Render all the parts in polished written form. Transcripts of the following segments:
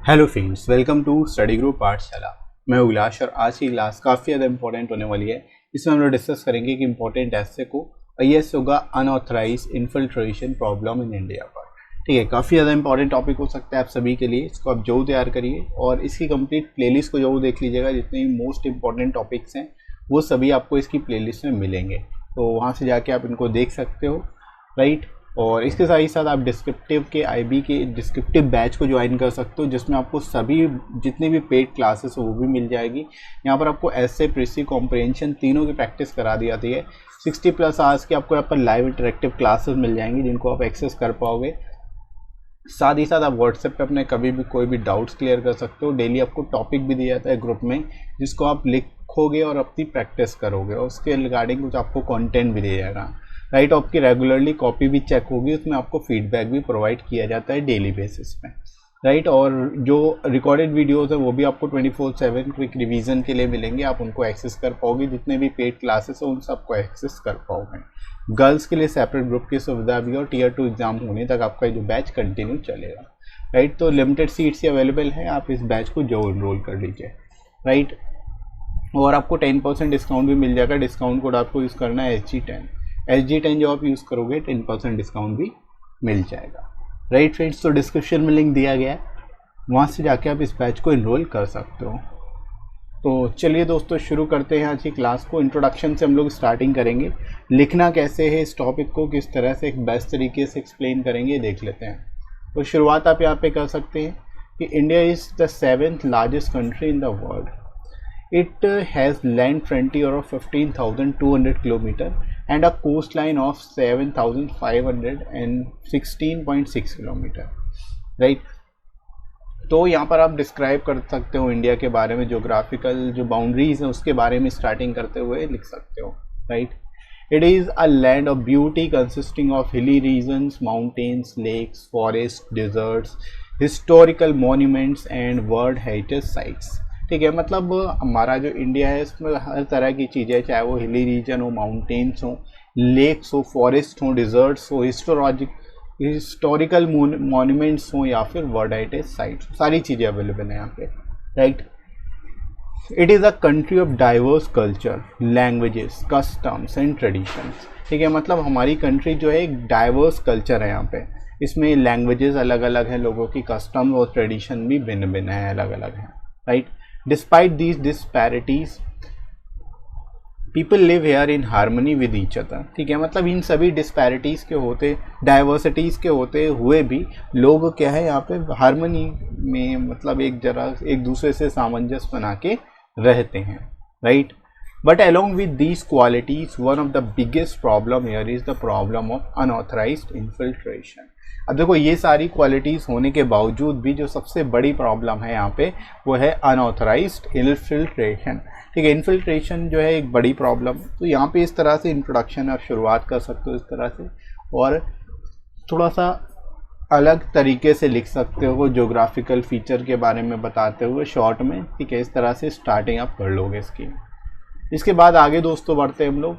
Hello friends, welcome to study group Pathshala. मैं उल्लास और आज की क्लास काफ़ी ज़्यादा इंपॉर्टेंट होने वाली है। इसमें हम लोग डिस्कस करेंगे कि इंपॉर्टेंट ऐसे को IS होगा unauthorise infiltration problem in India पर। ठीक है, काफ़ी ज़्यादा इंपॉर्टेंट टॉपिक हो सकता है आप सभी के लिए। इसको आप जरूर तैयार करिए और इसकी कंप्लीट प्लेलिस्ट को जरूर देख लीजिएगा। जितने भी मोस्ट इंपॉर्टेंट टॉपिक्स हैं वो सभी आपको इसकी प्लेलिस्ट में मिलेंगे, तो वहाँ से जाके आप इनको देख सकते हो, राइट। और इसके साथ ही साथ आप डिस्क्रिप्टिव के IB के डिस्क्रिप्टिव बैच को ज्वाइन कर सकते हो, जिसमें आपको सभी जितनी भी पेड क्लासेस हो वो भी मिल जाएगी। यहाँ पर आपको ऐसे प्रीसी कॉम्प्रिहेंशन तीनों की प्रैक्टिस करा दी जाती है। 60+ आवर्स की आपको यहाँ पर लाइव इंटरेक्टिव क्लासेस मिल जाएंगी जिनको आप एक्सेस कर पाओगे। साथ ही साथ आप व्हाट्सएप पे अपने कभी भी कोई भी डाउट्स क्लियर कर सकते हो। डेली आपको टॉपिक भी दिया जाता है ग्रुप में, जिसको आप लिखोगे और अपनी प्रैक्टिस करोगे और उसके रिगार्डिंग कुछ आपको कंटेंट भी दिया जाएगा, राइट। आपकी रेगुलरली कॉपी भी चेक होगी, उसमें आपको फीडबैक भी प्रोवाइड किया जाता है डेली बेसिस पे, राइट। और जो रिकॉर्डेड वीडियोस है वो भी आपको 24/7 क्विक रिवीजन के लिए मिलेंगे। आप उनको एक्सेस कर पाओगे, जितने भी पेड क्लासेस हैं उन सबको एक्सेस कर पाओगे। गर्ल्स के लिए सेपरेट ग्रुप की सुविधा भी और Tier 2 एग्जाम होने तक आपका जो बैच कंटिन्यू चलेगा, राइट। तो लिमिटेड सीट्स ही अवेलेबल है, आप इस बैच को जरूर इनरोल कर लीजिए, राइट। और आपको 10% डिस्काउंट भी मिल जाएगा। डिस्काउंट कोड आपको यूज़ करना है SG10 जो आप यूज़ करोगे 10% डिस्काउंट भी मिल जाएगा, राइट फ्रेंड्स। तो डिस्क्रिप्शन में लिंक दिया गया है, वहाँ से जाके आप इस बैच को इनरोल कर सकते हो। तो चलिए दोस्तों, शुरू करते हैं आज की क्लास को। इंट्रोडक्शन से हम लोग स्टार्टिंग करेंगे। लिखना कैसे है, इस टॉपिक को किस तरह से एक बेस्ट तरीके से एक्सप्लेन करेंगे देख लेते हैं। तो शुरुआत आप यहाँ पे कर सकते हैं कि India is the 7th largest country in the world. It has land frontier of 15,200 km and a coastline of 7,516.6 km, right? तो यहाँ पर आप डिस्क्राइब कर सकते हो इंडिया के बारे में, जोग्राफिकल जो बाउंड्रीज हैं उसके बारे में स्टार्टिंग करते हुए लिख सकते हो, right. It is a land of beauty consisting of hilly regions, mountains, lakes, forest, deserts, historical monuments and world heritage sites. ठीक है, मतलब हमारा जो इंडिया है इसमें हर तरह की चीज़ें, चाहे वो हिली रीजन हो, माउंटेन्स हो, लेक्स हो, फॉरेस्ट हो, डिजर्ट्स हो, हिस्टोरिकल मॉन्यूमेंट्स हो या फिर वर्ल्ड हेरिटेज साइट्स, सारी चीज़ें अवेलेबल हैं यहाँ पे, right. It is a country of diverse culture, languages, customs and traditions. ठीक है, मतलब हमारी कंट्री जो है एक डाइवर्स कल्चर है यहाँ पे। इसमें लैंग्वेजेस अलग अलग हैं, लोगों की कस्टम और ट्रेडिशन भी भिन्न भिन्न है, अलग अलग हैं, right. Despite these disparities, people live here in harmony with each other। ठीक है, मतलब इन सभी डिस्पैरिटीज़ के होते, डाइवर्सिटीज़ के होते हुए भी लोग क्या है यहाँ पे हारमोनी में, मतलब एक दूसरे से सामंजस्य बना के रहते हैं, right. But along with these qualities, one of the biggest problem here is the problem of unauthorized infiltration। अब देखो, ये सारी क्वालिटीज़ होने के बावजूद भी जो सबसे बड़ी प्रॉब्लम है यहाँ पे वो है अनऑथराइज्ड इन्फिल्ट्रेशन। ठीक है, इन्फिल्ट्रेशन जो है एक बड़ी प्रॉब्लम। तो यहाँ पे इस तरह से इंट्रोडक्शन आप शुरुआत कर सकते हो इस तरह से, और थोड़ा सा अलग तरीके से लिख सकते हो ज्योग्राफिकल फीचर के बारे में बताते हुए शॉर्ट में। ठीक है, इस तरह से स्टार्टिंग आप कर लोगे इसकी। इसके बाद आगे दोस्तों बढ़ते हैं हम लोग।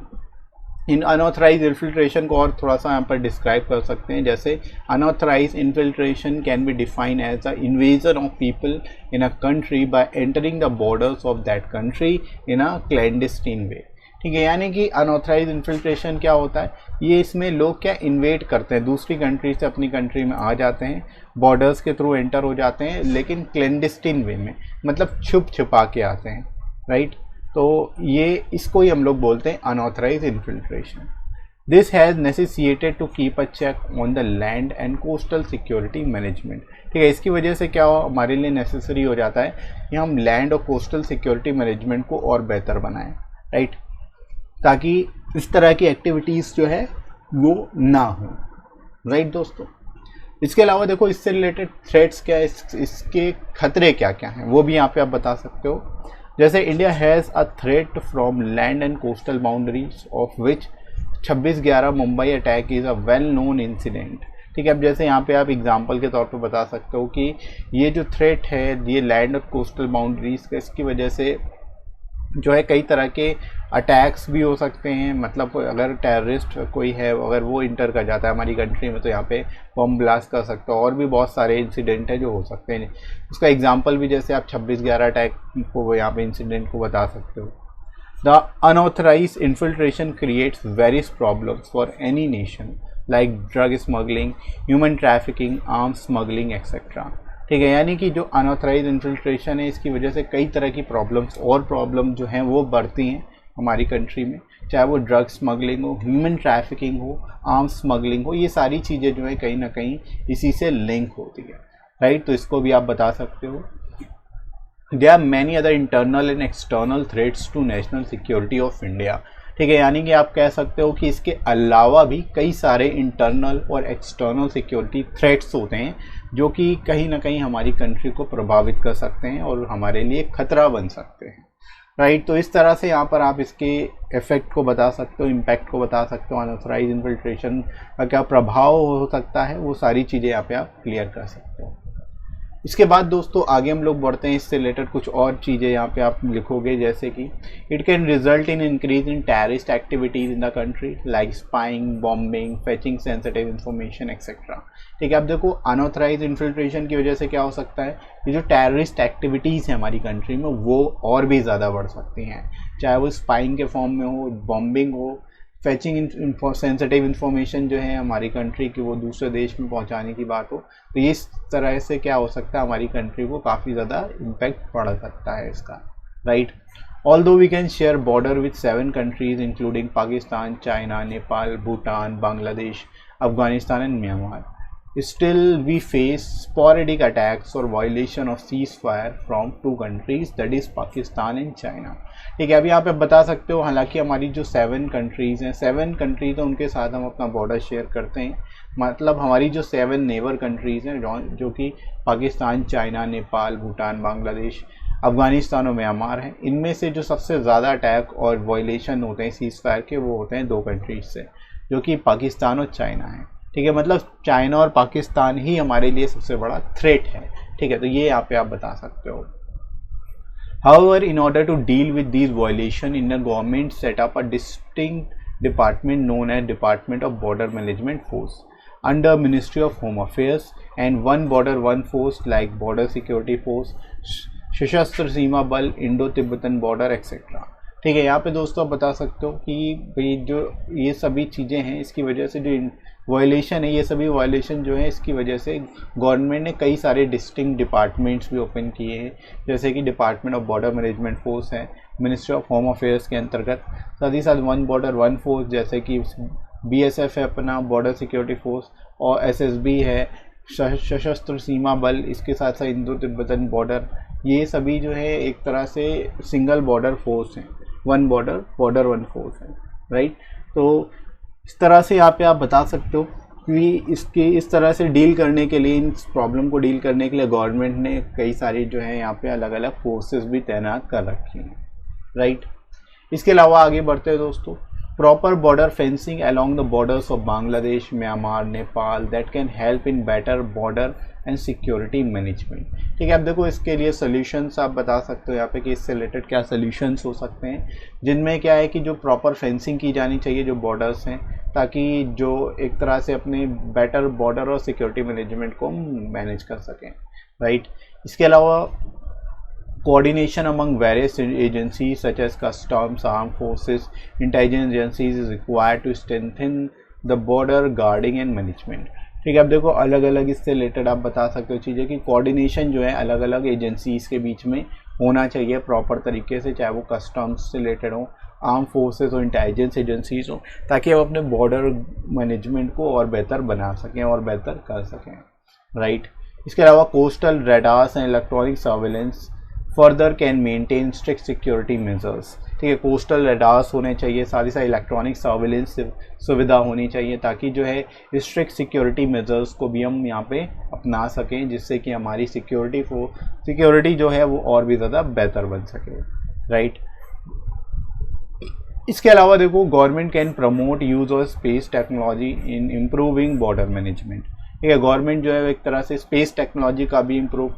इन अनऑथराइज इन्फिल्ट्रेशन को और थोड़ा सा यहाँ पर डिस्क्राइब कर सकते हैं। जैसे unauthorise infiltration can be define as a invasion of people in a country by entering the borders of that country in a clandestine way. ठीक है, यानी कि अनऑथराइज इन्फिल्ट्रेशन क्या होता है, ये इसमें लोग क्या इन्वेट करते हैं, दूसरी कंट्री से अपनी कंट्री में आ जाते हैं, बॉर्डर्स के थ्रू एंटर हो जाते हैं, लेकिन क्लैंडस्टीन वे में, मतलब छुप छुपा के आते हैं, राइट। तो ये इसको ही हम लोग बोलते हैं unauthorise infiltration. This has necessitated to keep a check on the land and coastal security management. ठीक है, इसकी वजह से क्या हमारे लिए नेसेसरी हो जाता है कि हम लैंड और कोस्टल सिक्योरिटी मैनेजमेंट को और बेहतर बनाएं, राइट, ताकि इस तरह की एक्टिविटीज़ जो है वो ना हो, राइट दोस्तों। इसके अलावा देखो, इससे रिलेटेड थ्रेट्स क्या है, इसके खतरे क्या क्या हैं वो भी यहाँ पे आप बता सकते हो। जैसे India has a threat from land and coastal boundaries of which 26/11 Mumbai attack is a well known incident. ठीक है, अब जैसे यहाँ पे आप एग्जांपल के तौर पे बता सकते हो कि ये जो थ्रेट है ये लैंड और कोस्टल बाउंड्रीज का, इसकी वजह से जो है कई तरह के अटैक्स भी हो सकते हैं, मतलब अगर टेररिस्ट कोई है अगर वो इंटर कर जाता है हमारी कंट्री में तो यहाँ पे बम ब्लास्ट कर सकता है, और भी बहुत सारे इंसिडेंट है जो हो सकते हैं। उसका एग्जांपल भी जैसे आप 26/11 अटैक को यहाँ पे इंसिडेंट को बता सकते हो। The unauthorised infiltration creates various problems for any nation like drug smuggling, human trafficking, arms smuggling etcetera. ठीक है, यानी कि जो अनऑथराइज इन्फिल्ट्रेशन है इसकी वजह से कई तरह की प्रॉब्लम्स और प्रॉब्लम जो हैं वो बढ़ती हैं हमारी कंट्री में, चाहे वो ड्रग स्मगलिंग हो, ह्यूमन ट्रैफिकिंग हो, आर्म्स स्मगलिंग हो, ये सारी चीज़ें जो है कहीं ना कहीं इसी से लिंक होती है, राइट। तो इसको भी आप बता सकते हो। There are many other internal and external threats to national security of India. ठीक है, यानी कि आप कह सकते हो कि इसके अलावा भी कई सारे इंटरनल और एक्सटर्नल सिक्योरिटी थ्रेट्स होते हैं जो कि कहीं ना कहीं हमारी कंट्री को प्रभावित कर सकते हैं और हमारे लिए खतरा बन सकते हैं, राइट। तो इस तरह से यहाँ पर आप इसके इफेक्ट को बता सकते हो, इम्पैक्ट को बता सकते हो, अनऑथराइज इन्फिल्ट्रेशन का क्या प्रभाव हो सकता है, वो सारी चीज़ें यहाँ पे आप क्लियर कर सकते हो। इसके बाद दोस्तों आगे हम लोग बढ़ते हैं, इससे रिलेटेड कुछ और चीज़ें यहाँ पे आप लिखोगे, जैसे कि it can result in increase in terrorist activities in the country like spying, bombing, fetching sensitive information etcetera. ठीक है, अब देखो अनऑथराइज इन्फिल्ट्रेशन की वजह से क्या हो सकता है, ये जो टेररिस्ट एक्टिविटीज़ हैं हमारी कंट्री में वो और भी ज़्यादा बढ़ सकती हैं, चाहे वो स्पाइंग के फॉर्म में हो, बॉम्बिंग हो, फेचिंग सेंसिटिव इन्फॉर्मेशन जो है हमारी कंट्री की वो दूसरे देश में पहुंचाने की बात हो, तो इस तरह से क्या हो सकता है हमारी कंट्री को काफ़ी ज़्यादा इम्पैक्ट पड़ सकता है इसका, right. Although we can share border with 7 countries including Pakistan, China, Nepal, Bhutan, Bangladesh, Afghanistan and Myanmar, still we face sporadic attacks or violation of ceasefire from 2 countries that is Pakistan and China। ठीक है, अभी यहाँ पे बता सकते हो हालांकि हमारी जो 7 कंट्रीज़ हैं, 7 कंट्रीज हैं उनके साथ हम अपना बॉर्डर शेयर करते हैं, मतलब हमारी जो 7 नेबर कंट्रीज़ हैं जो कि पाकिस्तान, चाइना, नेपाल, भूटान, बांग्लादेश, अफगानिस्तान और म्यांमार हैं, इनमें से जो सबसे ज़्यादा अटैक और वायलेशन होते हैं सीज़ फायर के वो होते हैं 2 कंट्रीज से, जो कि पाकिस्तान और चाइना है। ठीक है, मतलब चाइना और पाकिस्तान ही हमारे लिए सबसे बड़ा थ्रेट है। ठीक है, तो ये यहाँ पे आप बता सकते हो। However, in order to deal with these violations, Indian government set up a distinct department known as Department of Border Management Force under Ministry of Home Affairs and one border one force like Border Security Force, सशस्त्र सीमा बल, Indo Tibetan border etcetera. ठीक है, यहाँ पे दोस्तों आप बता सकते हो कि भाई जो ये सभी चीज़ें हैं इसकी वजह से जो वायलेशन है, ये सभी वायलेशन जो है इसकी वजह से गवर्नमेंट ने कई सारे डिस्टिंक्ट डिपार्टमेंट्स भी ओपन किए हैं, जैसे कि department of border management force है मिनिस्ट्री ऑफ होम अफेयर्स के अंतर्गत, साथ ही साथ वन बॉर्डर वन फोर्स जैसे कि BSF है अपना बॉर्डर सिक्योरिटी फोर्स, और SSB है सशस्त्र सीमा बल, इसके साथ साथ इंडो तिब्बतन बॉर्डर, ये सभी जो है एक तरह से सिंगल बॉर्डर फोर्स हैं, वन बॉर्डर वन फोर्स है, राइट। तो इस तरह से यहाँ पे आप बता सकते हो कि इसके इस तरह से डील करने के लिए, इन प्रॉब्लम को डील करने के लिए गवर्नमेंट ने कई सारी जो है यहाँ पे अलग अलग फोर्सेस भी तैनात कर रखी हैं, राइट। इसके अलावा आगे बढ़ते हैं दोस्तों, proper border fencing along the borders of Bangladesh, Myanmar, Nepal that can help in better border and security management। ठीक है, अब देखो इसके लिए सॉल्यूशंस आप बता सकते हो यहाँ पे कि इससे रिलेटेड क्या सॉल्यूशंस हो सकते हैं, जिनमें क्या है कि जो प्रॉपर फेंसिंग की जानी चाहिए जो बॉर्डर्स हैं, ताकि जो एक तरह से अपने बेटर बॉर्डर और सिक्योरिटी मैनेजमेंट को मैनेज कर सकें, राइट। इसके अलावा coordination among various agencies such as customs, armed forces, intelligence agencies is required to strengthen the border guarding and management। ठीक है, अब देखो अलग अलग इससे रिलेटेड आप बता सकते हो चीज़ें कि कोऑर्डिनेशन जो है अलग अलग एजेंसीज के बीच में होना चाहिए प्रॉपर तरीके से, चाहे वो कस्टम्स से रिलेटेड हो, आर्म फोर्सेस और इंटेलिजेंस एजेंसीज हो, ताकि हम अपने बॉर्डर मैनेजमेंट को और बेहतर बना सकें और बेहतर कर सकें, राइट। इसके अलावा coastal radars and electronic surveillance further can maintain strict security measures. ठीक है, कोस्टल रेडार्स होने चाहिए, साथ ही साथ इलेक्ट्रॉनिक सर्वेलेंस सुविधा होनी चाहिए, ताकि जो है स्ट्रिक्ट सिक्योरिटी मेजर्स को भी हम यहाँ पे अपना सकें, जिससे कि हमारी सिक्योरिटी जो है वो और भी ज़्यादा बेहतर बन सके, राइट। इसके अलावा देखो government can promote use of space technology in improving border management. ठीक है। गवर्नमेंट जो है एक तरह से स्पेस टेक्नोलॉजी का भी इम्प्रूव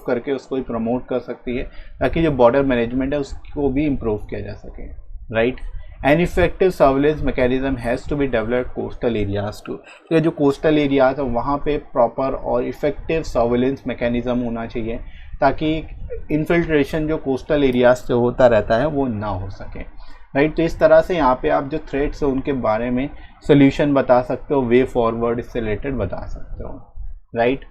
करके उसको भी प्रमोट कर सकती है, ताकि जो बॉर्डर मैनेजमेंट है उसको भी इम्प्रूव किया जा सके, right. An effective surveillance mechanism has to be developed coastal areas too. तो जो कोस्टल एरियाज है वहाँ पे प्रॉपर और इफेक्टिव सर्विलेंस मैकेनिज्म होना चाहिए, ताकि इन्फिल्ट्रेशन जो कोस्टल एरियाज से होता रहता है वो ना हो सके, राइट। तो इस तरह से यहाँ पे आप जो थ्रेट्स है उनके बारे में सोल्यूशन बता सकते हो, वे फॉरवर्ड इससे रिलेटेड बता सकते हो, राइट।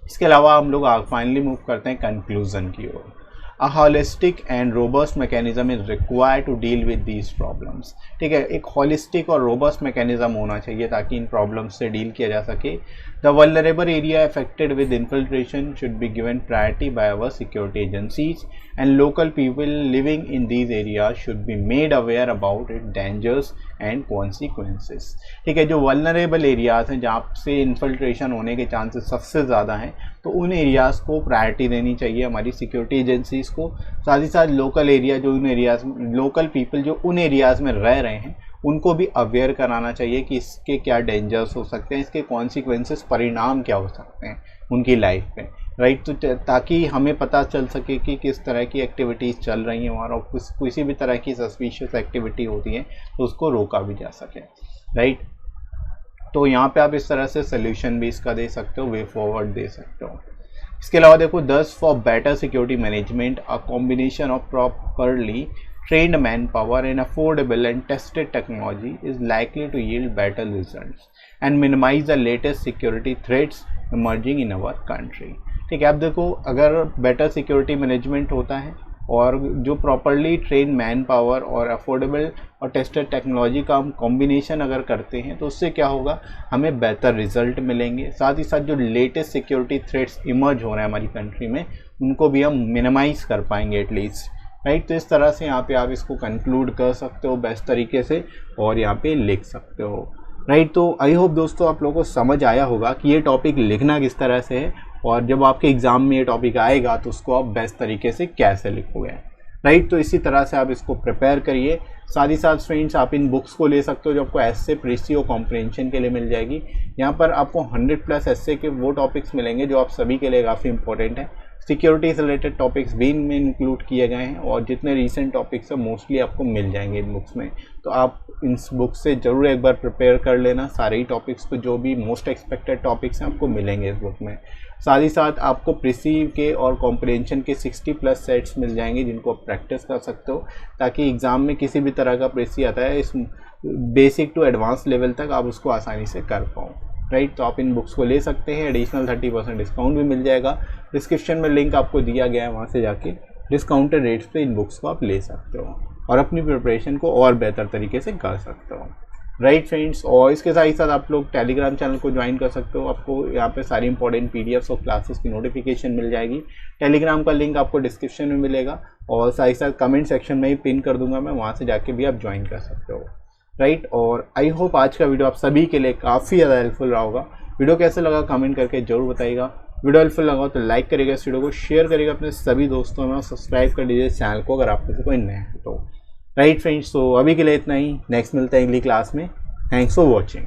इसके अलावा हम लोग फाइनली मूव करते हैं कंक्लूजन की ओर। A holistic and robust mechanism is required to deal with these problems। ठीक है, एक holistic और robust mechanism होना चाहिए ताकि इन problems से deal किया जा सके। The vulnerable area affected with infiltration should be given priority by our security agencies and local people living in these areas should be made aware about its dangers and consequences। ठीक है, जो vulnerable areas हैं जहाँ से infiltration होने के chances सबसे ज़्यादा हैं, तो उन एरियाज़ को प्रायोरिटी देनी चाहिए हमारी सिक्योरिटी एजेंसीज़ को। साथ ही साथ लोकल एरिया जो उन एरियाज़ लोकल पीपल जो उन एरियाज़ में रह रहे हैं उनको भी अवेयर कराना चाहिए कि इसके क्या डेंजर्स हो सकते हैं, इसके कॉन्सिक्वेंसेस परिणाम क्या हो सकते हैं उनकी लाइफ में, राइट। तो ताकि हमें पता चल सके कि किस तरह की एक्टिविटीज़ चल रही हैं और किसी भी तरह की सस्पिशियस एक्टिविटी होती है तो उसको रोका भी जा सके, राइट। तो यहाँ पे आप इस तरह से सोल्यूशन भी इसका दे सकते हो, वे फॉरवर्ड दे सकते हो। इसके अलावा देखो, दस for better security management a combination of properly trained manpower and affordable and tested technology is likely to yield better results and minimize the latest security threats emerging in our country। ठीक है, अब देखो अगर better security management होता है और जो properly train man power और अफोर्डेबल और टेस्टेड टेक्नोलॉजी का हम कॉम्बिनेशन अगर करते हैं तो उससे क्या होगा, हमें बेहतर रिजल्ट मिलेंगे। साथ ही साथ जो लेटेस्ट सिक्योरिटी थ्रेट्स इमर्ज हो रहे हैं हमारी कंट्री में उनको भी हम मिनिमाइज कर पाएंगे एटलीस्ट, राइट। तो इस तरह से यहाँ पे आप इसको कंक्लूड कर सकते हो बेस्ट तरीके से और यहाँ पे लिख सकते हो, राइट। तो आई होप दोस्तों आप लोगों को समझ आया होगा कि ये टॉपिक लिखना किस तरह से है और जब आपके एग्ज़ाम में ये टॉपिक आएगा तो उसको आप बेस्ट तरीके से कैसे लिखोगे, राइट। तो इसी तरह से आप इसको प्रिपेयर करिए। साथ ही साथ फ्रेंड्स आप इन बुक्स को ले सकते हो जो आपको एस्से, प्रीसी और कॉम्प्रिहेंशन के लिए मिल जाएगी। यहाँ पर आपको 100+ एस्से के वो टॉपिक्स मिलेंगे जो आप सभी के लिए काफ़ी इंपॉर्टेंट है। सिक्योरिटी से रिलेटेड टॉपिक्स भी इनमें इंक्लूड किए गए हैं और जितने रीसेंट टॉपिक्स हैं मोस्टली आपको मिल जाएंगे इन बुक्स में। तो आप इन बुक्स से ज़रूर एक बार प्रिपेयर कर लेना। सारे ही टॉपिक्स को जो भी मोस्ट एक्सपेक्टेड टॉपिक्स हैं आपको मिलेंगे इस बुक में। साथ ही साथ आपको प्रीसी के और कॉम्प्रिहेंशन के 60+ सेट्स मिल जाएंगे जिनको आप प्रैक्टिस कर सकते हो, ताकि एग्ज़ाम में किसी भी तरह का प्रीसी आता है इस बेसिक टू एडवांस लेवल तक आप उसको आसानी से कर पाओ, राइट। तो आप इन बुक्स को ले सकते हैं। एडिशनल 30% डिस्काउंट भी मिल जाएगा। डिस्क्रिप्शन में लिंक आपको दिया गया है, वहाँ से जाके डिस्काउंटेड रेट्स पे इन बुक्स को आप ले सकते हो और अपनी प्रिपरेशन को और बेहतर तरीके से कर सकते हो, राइट फ्रेंड्स। और इसके साथ ही साथ आप लोग टेलीग्राम चैनल को ज्वाइन कर सकते हो। आपको यहाँ पे सारी इंपॉर्टेंट पीडीएफ्स और क्लासेस की नोटिफिकेशन मिल जाएगी। टेलीग्राम का लिंक आपको डिस्क्रिप्शन में मिलेगा और साथ ही साथ कमेंट सेक्शन में ही पिन कर दूंगा मैं, वहाँ से जाके भी आप ज्वाइन कर सकते हो, राइट। और आई होप आज का वीडियो आप सभी के लिए काफ़ी ज़्यादा हेल्पफुल रहा होगा। वीडियो कैसे लगा कमेंट करके जरूर बताइएगा। वीडियो हेल्पफुल लगा तो लाइक करिएगा, इस वीडियो को शेयर करिएगा अपने सभी दोस्तों में और सब्सक्राइब कर दीजिए चैनल को अगर आप में से कोई नया है तो, राइट फ्रेंड्स। तो अभी के लिए इतना ही, नेक्स्ट मिलते हैं अगली क्लास में। Thanks for watching.